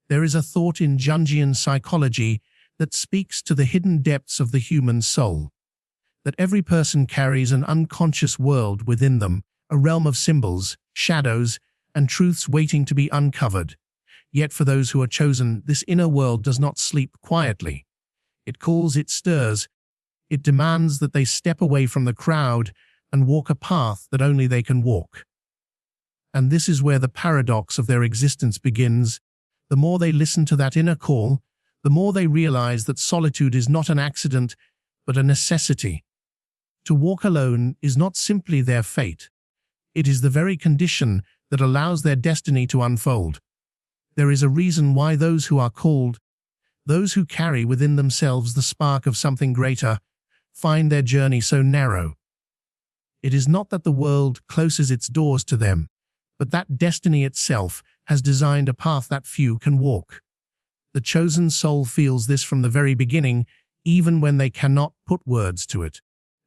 There is a thought in Jungian psychology that speaks to the hidden depths of the human soul, that every person carries an unconscious world within them, a realm of symbols, shadows, and truths waiting to be uncovered. Yet for those who are chosen, this inner world does not sleep quietly. It calls, it stirs, it demands that they step away from the crowd and walk a path that only they can walk. And this is where the paradox of their existence begins. The more they listen to that inner call, the more they realize that solitude is not an accident, but a necessity. To walk alone is not simply their fate. It is the very condition that allows their destiny to unfold. There is a reason why those who are called, those who carry within themselves the spark of something greater, find their journey so narrow. It is not that the world closes its doors to them, but that destiny itself has designed a path that few can walk. The chosen soul feels this from the very beginning, even when they cannot put words to it.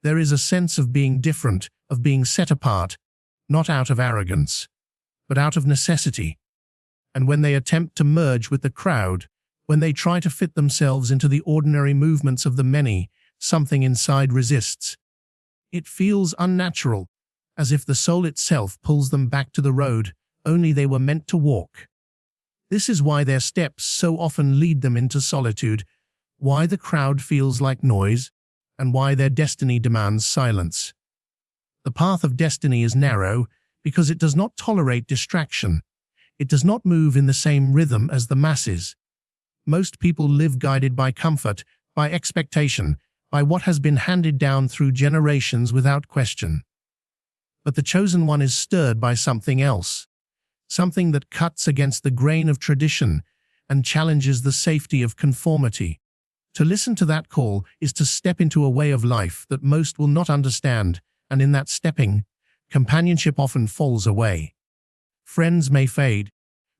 There is a sense of being different, of being set apart, not out of arrogance, but out of necessity. And when they attempt to merge with the crowd, when they try to fit themselves into the ordinary movements of the many, something inside resists. It feels unnatural, as if the soul itself pulls them back to the road only they were meant to walk. This is why their steps so often lead them into solitude, why the crowd feels like noise, and why their destiny demands silence. The path of destiny is narrow because it does not tolerate distraction. It does not move in the same rhythm as the masses. Most people live guided by comfort, by expectation, by what has been handed down through generations without question. But the chosen one is stirred by something else, something that cuts against the grain of tradition and challenges the safety of conformity. To listen to that call is to step into a way of life that most will not understand, and in that stepping, companionship often falls away. Friends may fade,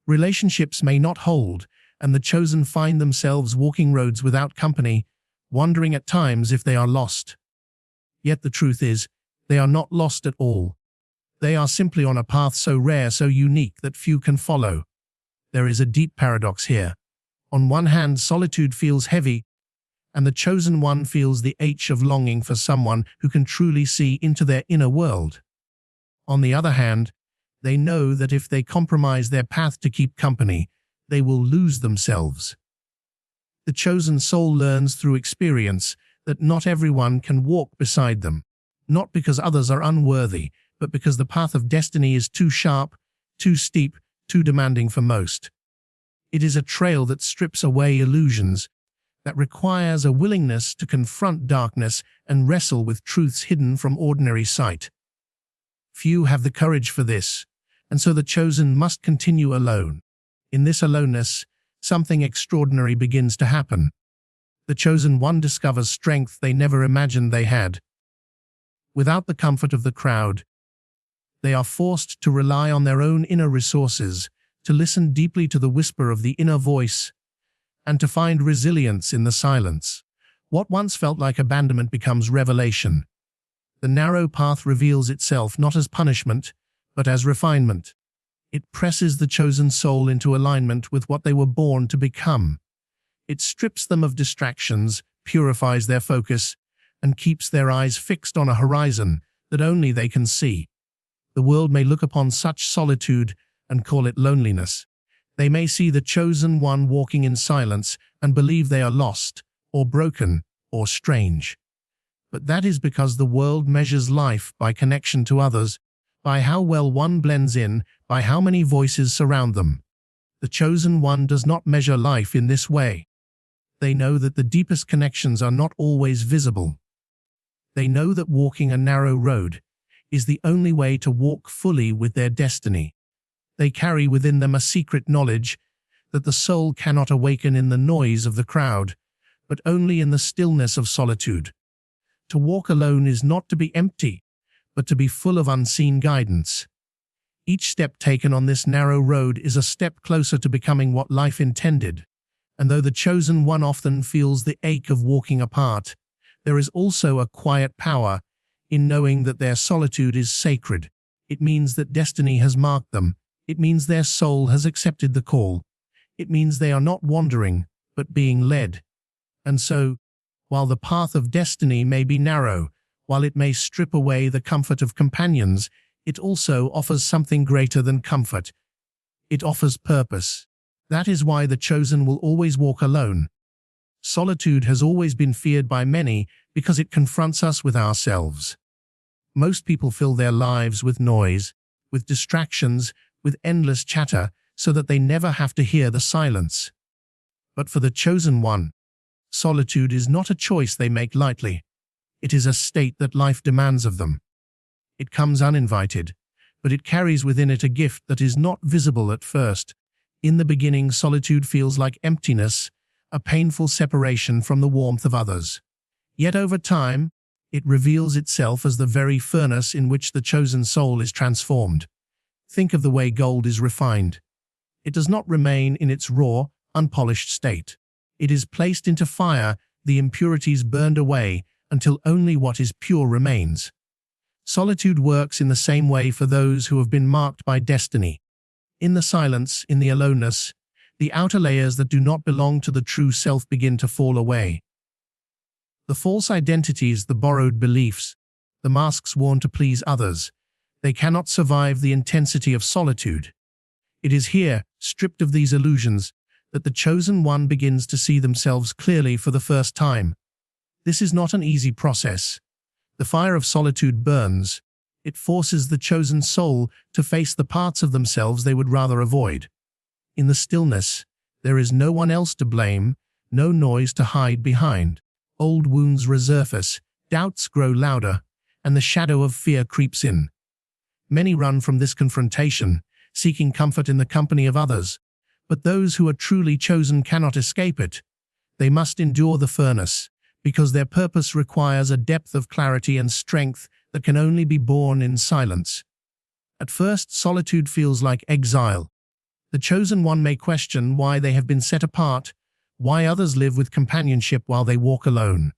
relationships may not hold, and the chosen find themselves walking roads without company, wondering at times if they are lost. Yet the truth is, they are not lost at all. They are simply on a path so rare, so unique that few can follow. There is a deep paradox here. On one hand, solitude feels heavy, and the chosen one feels the ache of longing for someone who can truly see into their inner world. On the other hand, they know that if they compromise their path to keep company, they will lose themselves. The chosen soul learns through experience that not everyone can walk beside them, not because others are unworthy, but because the path of destiny is too sharp, too steep, too demanding for most. It is a trail that strips away illusions, that requires a willingness to confront darkness and wrestle with truths hidden from ordinary sight. Few have the courage for this, and so the chosen must continue alone. In this aloneness, something extraordinary begins to happen. The chosen one discovers strength they never imagined they had. Without the comfort of the crowd, they are forced to rely on their own inner resources, to listen deeply to the whisper of the inner voice, and to find resilience in the silence. What once felt like abandonment becomes revelation. The narrow path reveals itself not as punishment, but as refinement. It presses the chosen soul into alignment with what they were born to become. It strips them of distractions, purifies their focus, and keeps their eyes fixed on a horizon that only they can see. The world may look upon such solitude and call it loneliness. They may see the chosen one walking in silence and believe they are lost, or broken, or strange. But that is because the world measures life by connection to others, by how well one blends in, by how many voices surround them. The chosen one does not measure life in this way. They know that the deepest connections are not always visible. They know that walking a narrow road is the only way to walk fully with their destiny. They carry within them a secret knowledge that the soul cannot awaken in the noise of the crowd, but only in the stillness of solitude. To walk alone is not to be empty, but to be full of unseen guidance. Each step taken on this narrow road is a step closer to becoming what life intended. And though the chosen one often feels the ache of walking apart, there is also a quiet power in knowing that their solitude is sacred. It means that destiny has marked them. It means their soul has accepted the call. It means they are not wandering, but being led. And so, while the path of destiny may be narrow, while it may strip away the comfort of companions, it also offers something greater than comfort. It offers purpose. That is why the chosen will always walk alone. Solitude has always been feared by many because it confronts us with ourselves. Most people fill their lives with noise, with distractions, with endless chatter, so that they never have to hear the silence. But for the chosen one, solitude is not a choice they make lightly. It is a state that life demands of them. It comes uninvited, but it carries within it a gift that is not visible at first. In the beginning, solitude feels like emptiness, a painful separation from the warmth of others. Yet over time, it reveals itself as the very furnace in which the chosen soul is transformed. Think of the way gold is refined. It does not remain in its raw, unpolished state. It is placed into fire, the impurities burned away, until only what is pure remains. Solitude works in the same way for those who have been marked by destiny. In the silence, in the aloneness, the outer layers that do not belong to the true self begin to fall away. The false identities, the borrowed beliefs, the masks worn to please others, they cannot survive the intensity of solitude. It is here, stripped of these illusions, that the chosen one begins to see themselves clearly for the first time. This is not an easy process. The fire of solitude burns. It forces the chosen soul to face the parts of themselves they would rather avoid. In the stillness, there is no one else to blame, no noise to hide behind. Old wounds resurface, doubts grow louder, and the shadow of fear creeps in. Many run from this confrontation, seeking comfort in the company of others. But those who are truly chosen cannot escape it. They must endure the furnace, because their purpose requires a depth of clarity and strength that can only be born in silence. At first, solitude feels like exile. The chosen one may question why they have been set apart, why others live with companionship while they walk alone.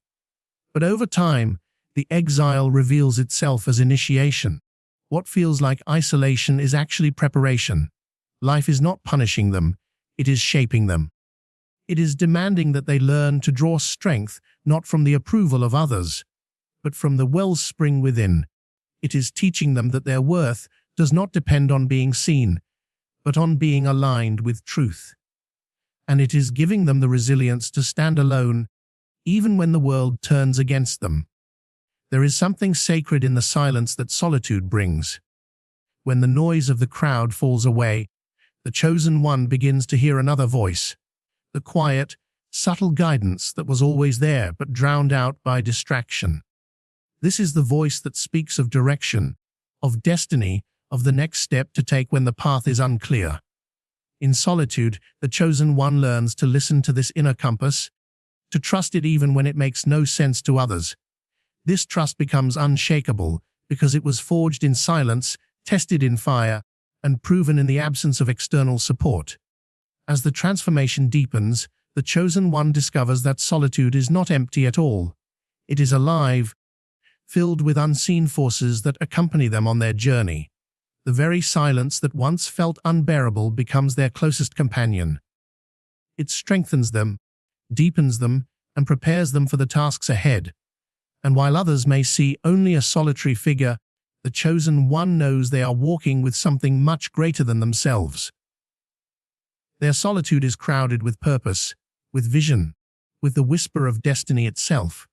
But over time, the exile reveals itself as initiation. What feels like isolation is actually preparation. Life is not punishing them, it is shaping them. It is demanding that they learn to draw strength not from the approval of others, but from the wellspring within. It is teaching them that their worth does not depend on being seen, but on being aligned with truth. And it is giving them the resilience to stand alone, even when the world turns against them. There is something sacred in the silence that solitude brings. When the noise of the crowd falls away, the chosen one begins to hear another voice, the quiet, subtle guidance that was always there but drowned out by distraction. This is the voice that speaks of direction, of destiny, of the next step to take when the path is unclear. In solitude, the chosen one learns to listen to this inner compass, to trust it even when it makes no sense to others. This trust becomes unshakable because it was forged in silence, tested in fire, and proven in the absence of external support. As the transformation deepens, the chosen one discovers that solitude is not empty at all. It is alive, filled with unseen forces that accompany them on their journey. The very silence that once felt unbearable becomes their closest companion. It strengthens them, deepens them, and prepares them for the tasks ahead. And while others may see only a solitary figure, the chosen one knows they are walking with something much greater than themselves. Their solitude is crowded with purpose, with vision, with the whisper of destiny itself.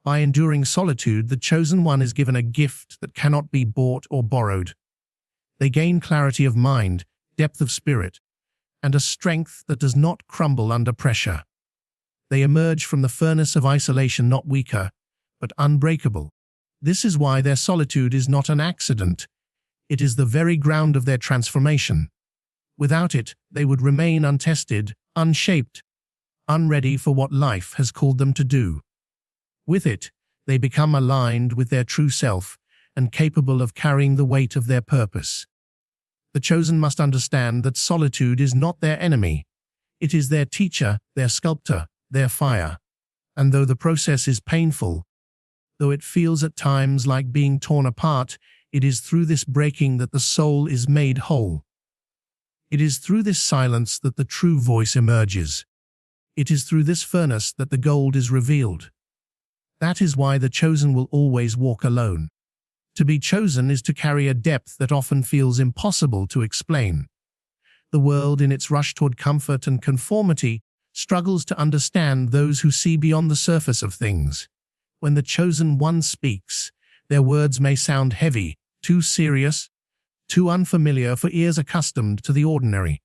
By enduring solitude, the chosen one is given a gift that cannot be bought or borrowed. They gain clarity of mind, depth of spirit, and a strength that does not crumble under pressure. They emerge from the furnace of isolation not weaker, but unbreakable. This is why their solitude is not an accident. It is the very ground of their transformation. Without it, they would remain untested, unshaped, unready for what life has called them to do. With it, they become aligned with their true self and capable of carrying the weight of their purpose. The chosen must understand that solitude is not their enemy. It is their teacher, their sculptor, their fire. And though the process is painful, though it feels at times like being torn apart, it is through this breaking that the soul is made whole. It is through this silence that the true voice emerges. It is through this furnace that the gold is revealed. That is why the chosen will always walk alone. To be chosen is to carry a depth that often feels impossible to explain. The world, in its rush toward comfort and conformity, struggles to understand those who see beyond the surface of things. When the chosen one speaks, their words may sound heavy, too serious, too unfamiliar for ears accustomed to the ordinary.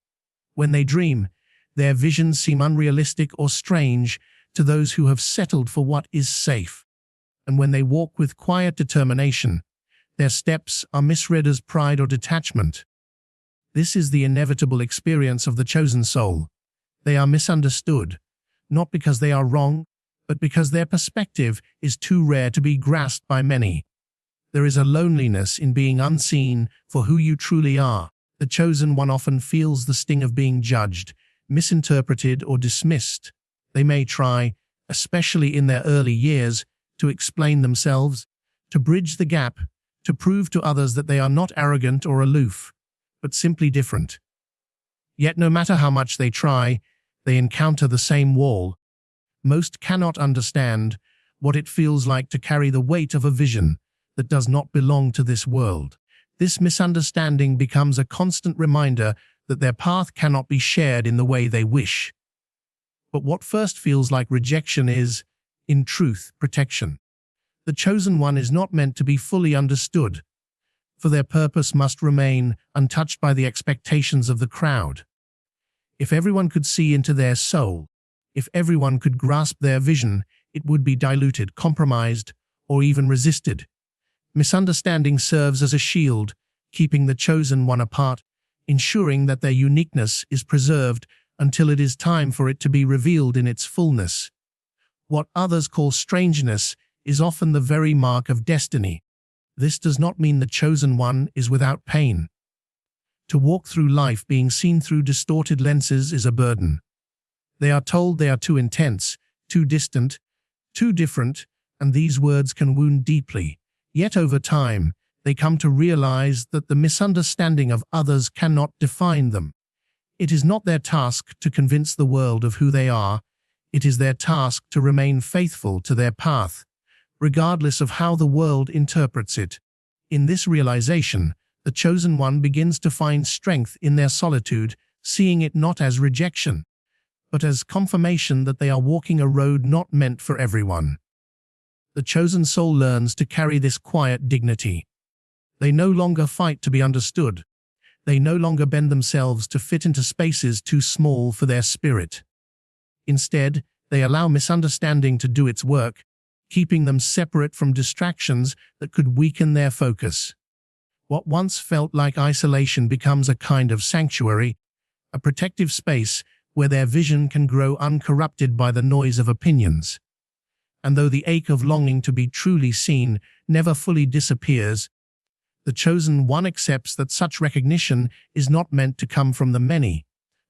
When they dream, their visions seem unrealistic or strange to those who have settled for what is safe. And when they walk with quiet determination, their steps are misread as pride or detachment. This is the inevitable experience of the chosen soul. They are misunderstood, not because they are wrong, but because their perspective is too rare to be grasped by many. There is a loneliness in being unseen for who you truly are. The chosen one often feels the sting of being judged, misinterpreted, or dismissed. They may try, especially in their early years, to explain themselves, to bridge the gap, to prove to others that they are not arrogant or aloof, but simply different. Yet no matter how much they try, they encounter the same wall. Most cannot understand what it feels like to carry the weight of a vision that does not belong to this world. This misunderstanding becomes a constant reminder that their path cannot be shared in the way they wish. But what first feels like rejection is, in truth, protection. The chosen one is not meant to be fully understood, for their purpose must remain untouched by the expectations of the crowd. If everyone could see into their soul, if everyone could grasp their vision, it would be diluted, compromised, or even resisted. Misunderstanding serves as a shield, keeping the chosen one apart, ensuring that their uniqueness is preserved until it is time for it to be revealed in its fullness. What others call strangeness is often the very mark of destiny. This does not mean the chosen one is without pain. To walk through life being seen through distorted lenses is a burden. They are told they are too intense, too distant, too different, and these words can wound deeply. Yet over time, they come to realize that the misunderstanding of others cannot define them. It is not their task to convince the world of who they are. It is their task to remain faithful to their path, regardless of how the world interprets it. In this realization, the chosen one begins to find strength in their solitude, seeing it not as rejection, but as confirmation that they are walking a road not meant for everyone. The chosen soul learns to carry this quiet dignity. They no longer fight to be understood. They no longer bend themselves to fit into spaces too small for their spirit. Instead, they allow misunderstanding to do its work, keeping them separate from distractions that could weaken their focus. What once felt like isolation becomes a kind of sanctuary, a protective space where their vision can grow uncorrupted by the noise of opinions. And though the ache of longing to be truly seen never fully disappears, the chosen one accepts that such recognition is not meant to come from the many,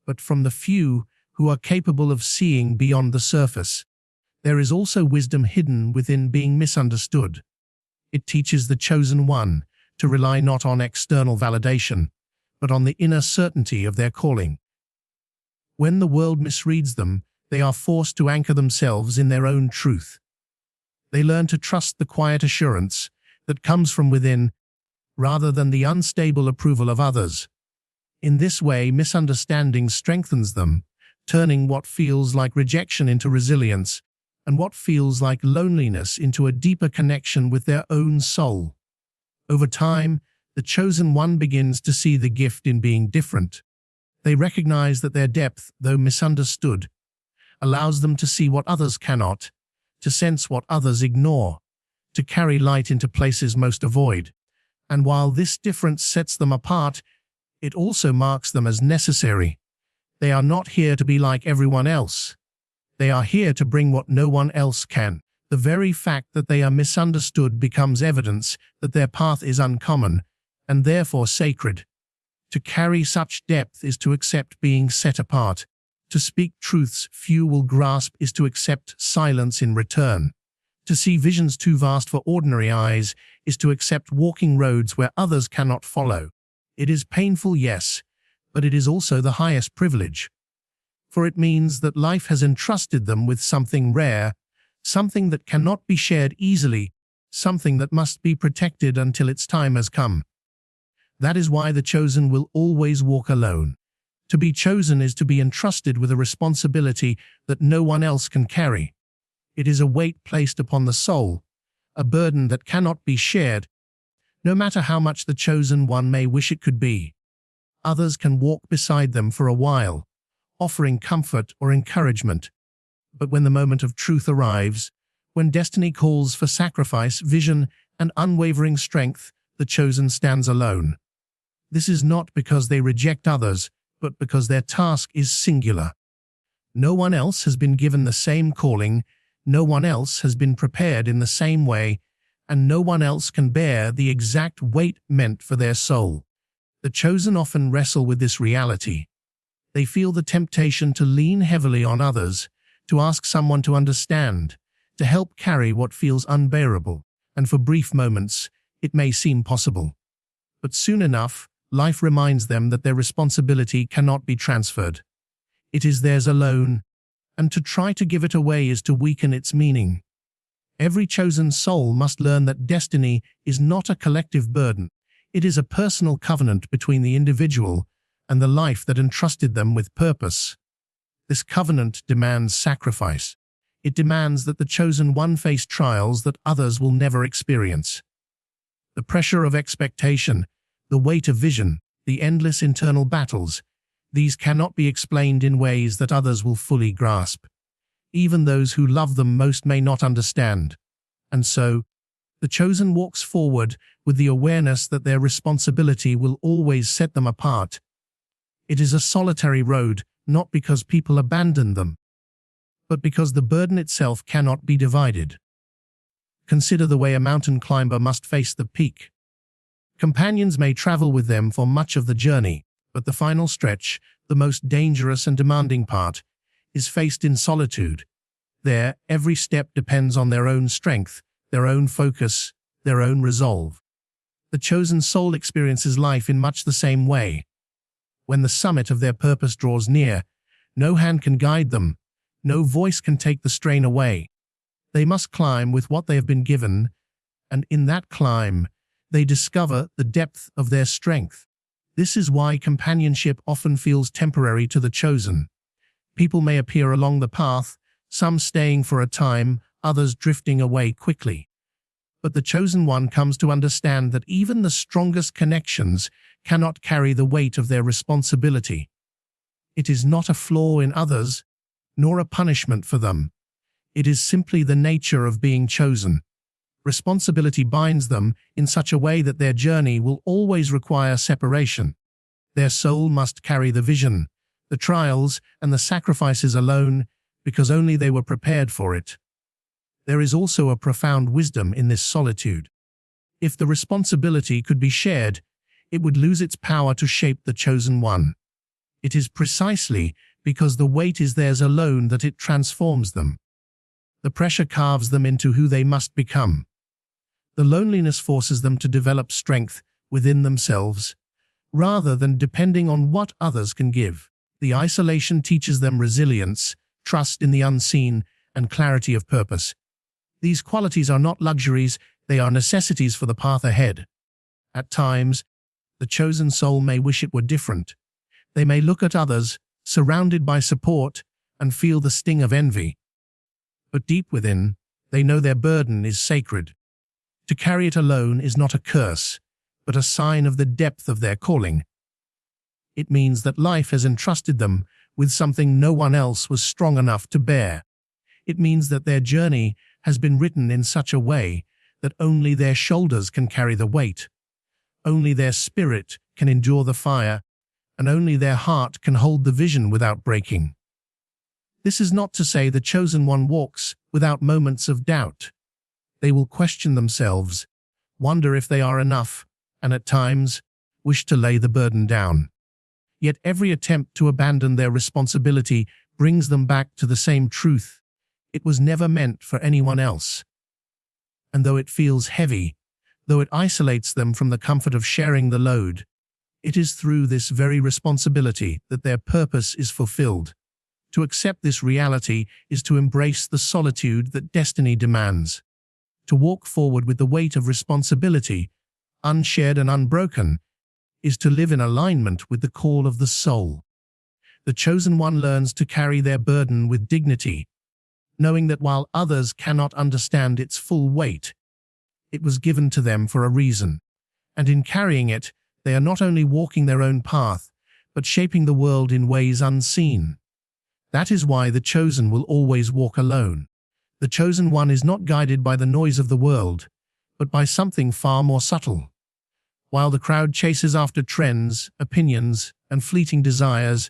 but from the few who are capable of seeing beyond the surface. There is also wisdom hidden within being misunderstood. It teaches the chosen one to rely not on external validation, but on the inner certainty of their calling. When the world misreads them, they are forced to anchor themselves in their own truth. They learn to trust the quiet assurance that comes from within, rather than the unstable approval of others. In this way, misunderstanding strengthens them, turning what feels like rejection into resilience, and what feels like loneliness into a deeper connection with their own soul. Over time, the chosen one begins to see the gift in being different. They recognize that their depth, though misunderstood, allows them to see what others cannot, to sense what others ignore, to carry light into places most avoid. And while this difference sets them apart, it also marks them as necessary. They are not here to be like everyone else. They are here to bring what no one else can. The very fact that they are misunderstood becomes evidence that their path is uncommon, and therefore sacred. To carry such depth is to accept being set apart. To speak truths few will grasp is to accept silence in return. To see visions too vast for ordinary eyes is to accept walking roads where others cannot follow. It is painful, yes, but it is also the highest privilege. For it means that life has entrusted them with something rare, something that cannot be shared easily, something that must be protected until its time has come. That is why the chosen will always walk alone. To be chosen is to be entrusted with a responsibility that no one else can carry. It is a weight placed upon the soul, a burden that cannot be shared, no matter how much the chosen one may wish it could be. Others can walk beside them for a while, offering comfort or encouragement. But when the moment of truth arrives, when destiny calls for sacrifice, vision, and unwavering strength, the chosen stands alone. This is not because they reject others, but because their task is singular. No one else has been given the same calling, no one else has been prepared in the same way, and no one else can bear the exact weight meant for their soul. The chosen often wrestle with this reality. They feel the temptation to lean heavily on others, to ask someone to understand, to help carry what feels unbearable, and for brief moments, it may seem possible. But soon enough, life reminds them that their responsibility cannot be transferred. It is theirs alone, and to try to give it away is to weaken its meaning. Every chosen soul must learn that destiny is not a collective burden. It is a personal covenant between the individual and the life that entrusted them with purpose. This covenant demands sacrifice. It demands that the chosen one face trials that others will never experience. The pressure of expectation, the weight of vision, the endless internal battles, these cannot be explained in ways that others will fully grasp. Even those who love them most may not understand. And so, the chosen walks forward with the awareness that their responsibility will always set them apart. It is a solitary road, not because people abandon them, but because the burden itself cannot be divided. Consider the way a mountain climber must face the peak. Companions may travel with them for much of the journey, but the final stretch, the most dangerous and demanding part, is faced in solitude. There, every step depends on their own strength, their own focus, their own resolve. The chosen soul experiences life in much the same way. When the summit of their purpose draws near, no hand can guide them, no voice can take the strain away. They must climb with what they have been given, and in that climb, they discover the depth of their strength. This is why companionship often feels temporary to the chosen. People may appear along the path, some staying for a time, others drifting away quickly. But the chosen one comes to understand that even the strongest connections cannot carry the weight of their responsibility. It is not a flaw in others, nor a punishment for them. It is simply the nature of being chosen. Responsibility binds them in such a way that their journey will always require separation. Their soul must carry the vision, the trials, and the sacrifices alone, because only they were prepared for it. There is also a profound wisdom in this solitude. If the responsibility could be shared, it would lose its power to shape the chosen one. It is precisely because the weight is theirs alone that it transforms them. The pressure carves them into who they must become. The loneliness forces them to develop strength within themselves, rather than depending on what others can give. The isolation teaches them resilience, trust in the unseen, and clarity of purpose. These qualities are not luxuries, they are necessities for the path ahead. At times, the chosen soul may wish it were different. They may look at others, surrounded by support, and feel the sting of envy. But deep within, they know their burden is sacred. To carry it alone is not a curse, but a sign of the depth of their calling. It means that life has entrusted them with something no one else was strong enough to bear. It means that their journey has been written in such a way that only their shoulders can carry the weight, only their spirit can endure the fire, and only their heart can hold the vision without breaking. This is not to say the chosen one walks without moments of doubt. They will question themselves, wonder if they are enough, and at times, wish to lay the burden down. Yet every attempt to abandon their responsibility brings them back to the same truth. It was never meant for anyone else. And though it feels heavy, though it isolates them from the comfort of sharing the load, It is through this very responsibility that their purpose is fulfilled. To accept this reality is to embrace the solitude that destiny demands. To walk forward with the weight of responsibility, unshared and unbroken, is to live in alignment with the call of the soul. The chosen one learns to carry their burden with dignity, knowing that while others cannot understand its full weight, it was given to them for a reason, and in carrying it, they are not only walking their own path, but shaping the world in ways unseen. That is why the chosen will always walk alone. The chosen one is not guided by the noise of the world, but by something far more subtle. While the crowd chases after trends, opinions, and fleeting desires,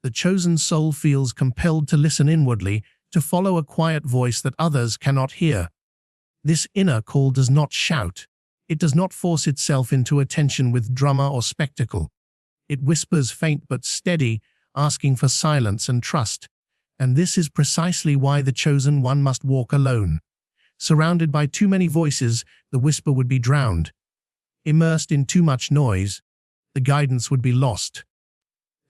the chosen soul feels compelled to listen inwardly, to follow a quiet voice that others cannot hear. This inner call does not shout. It does not force itself into attention with drama or spectacle. It whispers faint but steady, asking for silence and trust. And this is precisely why the chosen one must walk alone. Surrounded by too many voices, the whisper would be drowned. Immersed in too much noise, the guidance would be lost.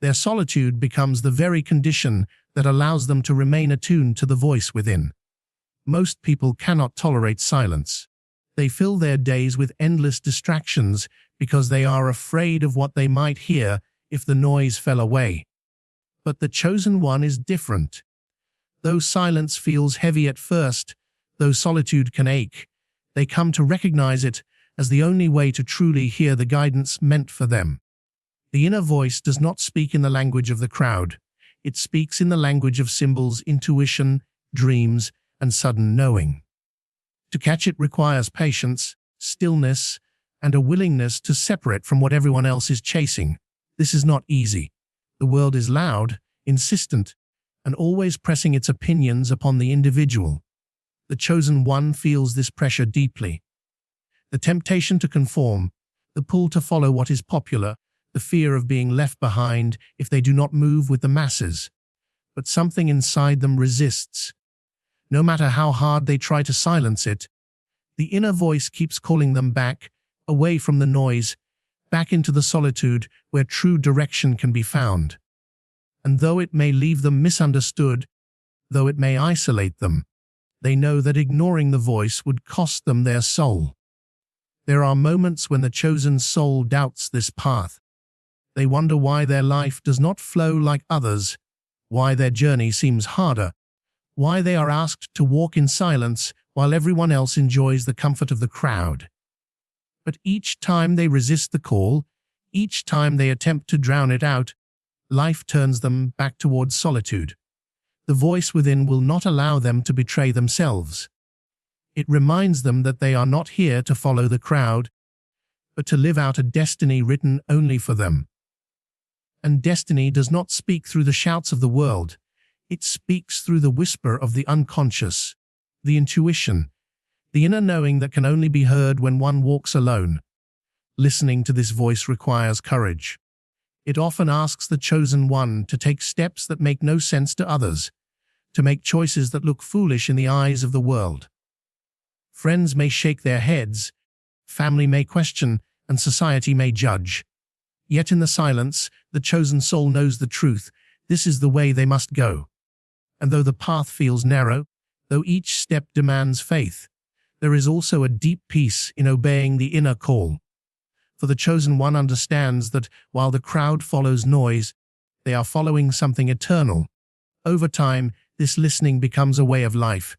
Their solitude becomes the very condition that allows them to remain attuned to the voice within. Most people cannot tolerate silence. They fill their days with endless distractions because they are afraid of what they might hear if the noise fell away. But the chosen one is different. Though silence feels heavy at first, though solitude can ache, they come to recognize it as the only way to truly hear the guidance meant for them. The inner voice does not speak in the language of the crowd. It speaks in the language of symbols, intuition, dreams, and sudden knowing. To catch it requires patience, stillness, and a willingness to separate from what everyone else is chasing. This is not easy. The world is loud, insistent, and always pressing its opinions upon the individual. The chosen one feels this pressure deeply. The temptation to conform, the pull to follow what is popular, the fear of being left behind if they do not move with the masses. But something inside them resists. No matter how hard they try to silence it, the inner voice keeps calling them back, away from the noise, back into the solitude where true direction can be found. And though it may leave them misunderstood, though it may isolate them, they know that ignoring the voice would cost them their soul. There are moments when the chosen soul doubts this path. They wonder why their life does not flow like others, why their journey seems harder, why they are asked to walk in silence while everyone else enjoys the comfort of the crowd. But each time they resist the call, each time they attempt to drown it out, life turns them back towards solitude. The voice within will not allow them to betray themselves. It reminds them that they are not here to follow the crowd, but to live out a destiny written only for them. And destiny does not speak through the shouts of the world. It speaks through the whisper of the unconscious, the intuition, the inner knowing that can only be heard when one walks alone. Listening to this voice requires courage. It often asks the chosen one to take steps that make no sense to others, to make choices that look foolish in the eyes of the world. Friends may shake their heads, family may question, and society may judge. Yet in the silence, the chosen soul knows the truth. This is the way they must go. And though the path feels narrow, though each step demands faith, there is also a deep peace in obeying the inner call. For the chosen one understands that while the crowd follows noise, they are following something eternal. Over time, this listening becomes a way of life.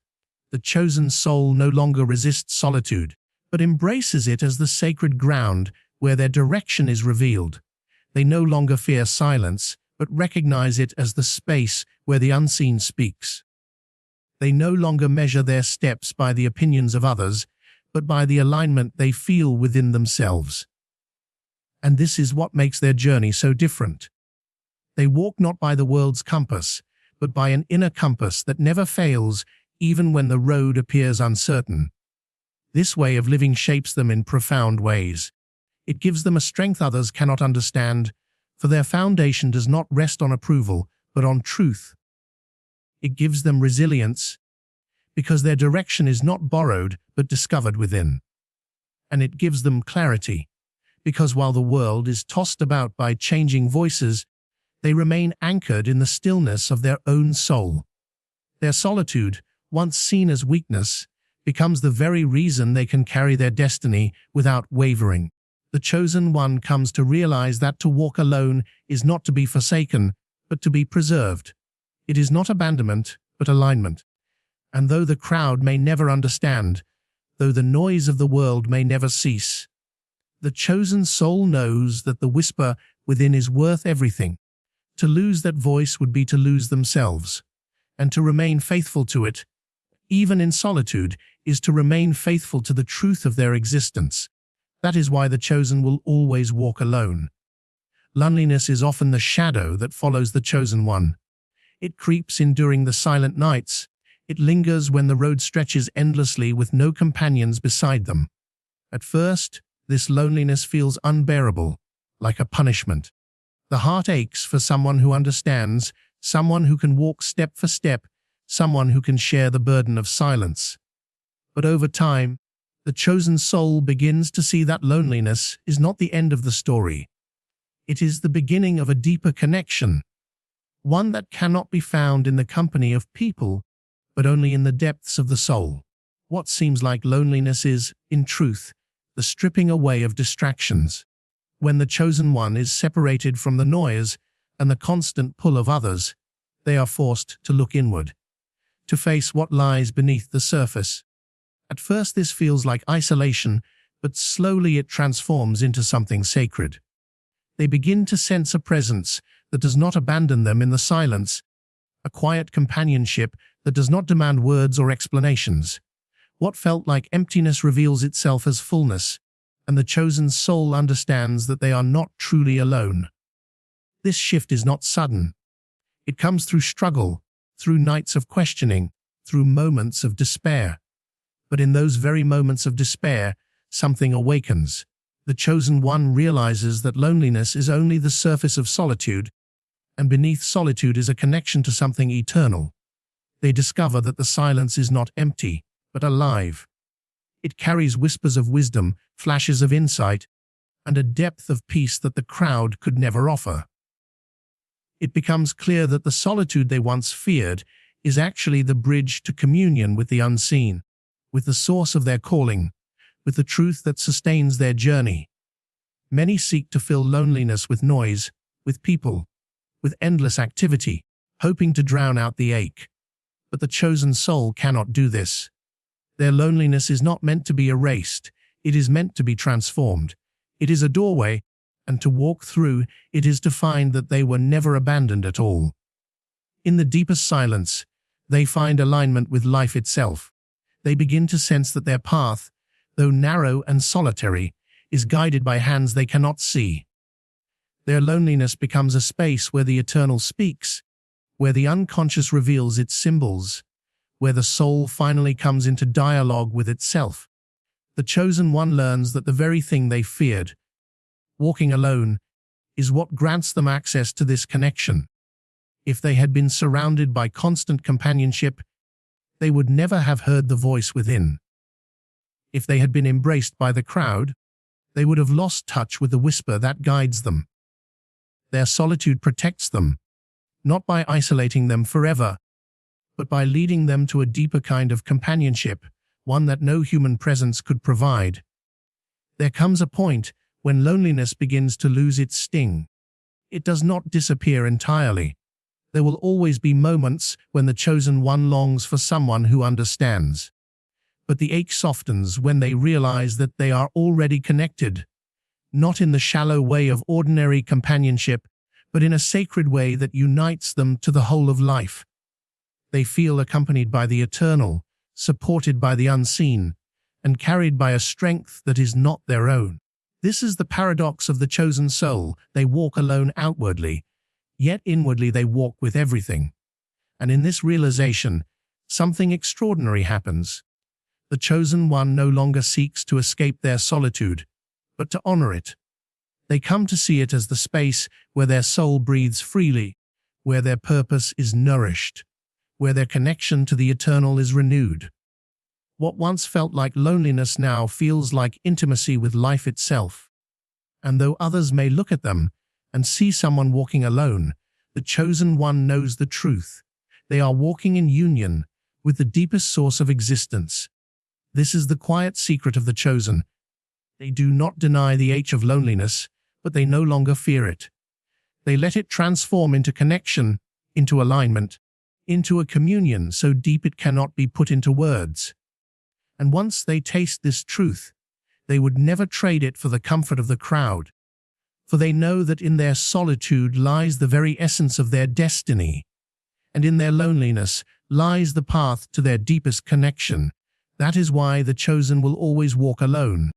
The chosen soul no longer resists solitude, but embraces it as the sacred ground where their direction is revealed. They no longer fear silence, but recognize it as the space where the unseen speaks. They no longer measure their steps by the opinions of others, but by the alignment they feel within themselves. And this is what makes their journey so different. They walk not by the world's compass, but by an inner compass that never fails, even when the road appears uncertain. This way of living shapes them in profound ways. It gives them a strength others cannot understand, for their foundation does not rest on approval, but on truth. It gives them resilience, because their direction is not borrowed, but discovered within. And it gives them clarity, because while the world is tossed about by changing voices, they remain anchored in the stillness of their own soul. Their solitude, once seen as weakness, becomes the very reason they can carry their destiny without wavering. The chosen one comes to realize that to walk alone is not to be forsaken, but to be preserved. It is not abandonment, but alignment. And though the crowd may never understand, though the noise of the world may never cease, the chosen soul knows that the whisper within is worth everything. To lose that voice would be to lose themselves, and to remain faithful to it, even in solitude, is to remain faithful to the truth of their existence. That is why the chosen will always walk alone. Loneliness is often the shadow that follows the chosen one. It creeps in during the silent nights. It lingers when the road stretches endlessly with no companions beside them. At first, this loneliness feels unbearable, like a punishment. The heart aches for someone who understands, someone who can walk step for step, someone who can share the burden of silence. But over time, the chosen soul begins to see that loneliness is not the end of the story. It is the beginning of a deeper connection, one that cannot be found in the company of people, but only in the depths of the soul. What seems like loneliness is, in truth, the stripping away of distractions. When the chosen one is separated from the noise and the constant pull of others, they are forced to look inward, to face what lies beneath the surface. At first this feels like isolation, but slowly it transforms into something sacred. They begin to sense a presence that does not abandon them in the silence, a quiet companionship that does not demand words or explanations. What felt like emptiness reveals itself as fullness, and the chosen soul understands that they are not truly alone. This shift is not sudden. It comes through struggle, through nights of questioning, through moments of despair. But in those very moments of despair, something awakens. The chosen one realizes that loneliness is only the surface of solitude, and beneath solitude is a connection to something eternal. They discover that the silence is not empty, but alive. It carries whispers of wisdom, flashes of insight, and a depth of peace that the crowd could never offer. It becomes clear that the solitude they once feared is actually the bridge to communion with the unseen, with the source of their calling, with the truth that sustains their journey. Many seek to fill loneliness with noise, with people, with endless activity, hoping to drown out the ache. But the chosen soul cannot do this. Their loneliness is not meant to be erased, it is meant to be transformed. It is a doorway, and to walk through it is to find that they were never abandoned at all. In the deepest silence, they find alignment with life itself. They begin to sense that their path, though narrow and solitary, is guided by hands they cannot see. Their loneliness becomes a space where the eternal speaks, where the unconscious reveals its symbols, where the soul finally comes into dialogue with itself. The chosen one learns that the very thing they feared, walking alone, is what grants them access to this connection. If they had been surrounded by constant companionship, they would never have heard the voice within. If they had been embraced by the crowd, they would have lost touch with the whisper that guides them. Their solitude protects them, not by isolating them forever, but by leading them to a deeper kind of companionship, one that no human presence could provide. There comes a point when loneliness begins to lose its sting. It does not disappear entirely. There will always be moments when the chosen one longs for someone who understands. But the ache softens when they realize that they are already connected, not in the shallow way of ordinary companionship, but in a sacred way that unites them to the whole of life. They feel accompanied by the eternal, supported by the unseen, and carried by a strength that is not their own. This is the paradox of the chosen soul. They walk alone outwardly, yet inwardly they walk with everything. And in this realization, something extraordinary happens. The chosen one no longer seeks to escape their solitude, but to honor it. They come to see it as the space where their soul breathes freely, where their purpose is nourished, where their connection to the eternal is renewed. What once felt like loneliness now feels like intimacy with life itself. And though others may look at them and see someone walking alone, the chosen one knows the truth. They are walking in union with the deepest source of existence. This is the quiet secret of the chosen. They do not deny the ache of loneliness, but they no longer fear it. They let it transform into connection, into alignment, into a communion so deep it cannot be put into words. And once they taste this truth, they would never trade it for the comfort of the crowd. For they know that in their solitude lies the very essence of their destiny, and in their loneliness lies the path to their deepest connection. That is why the chosen will always walk alone.